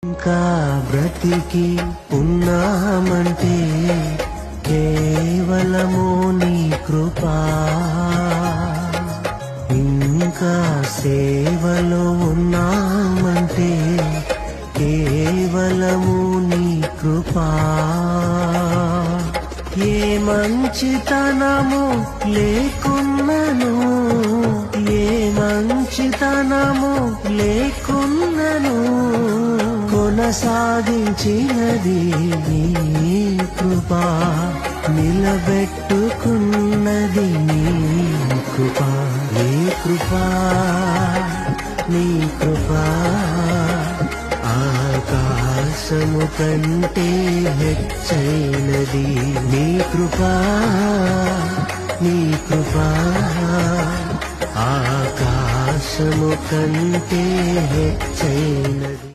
ఇంకా బ్రతికి ఉన్నామంటే కేవలము నీ కృపా, ఇంకా సేవలో ఉన్నామంటే కేవలము నీ కృపా. ఏ మంచితనము లేకున్నను, ఏ మంచితనము లేకున్నను కొనసాగించినది నీ కృపా, నిలబెట్టుకున్నది నీ కృపా. నీ కృపా, నీ కృపా ఆకాశము కంటే హెచ్చైనది. నీ కృపా, నీ కృపా ఆకాశము కంటే హెచ్చైనది.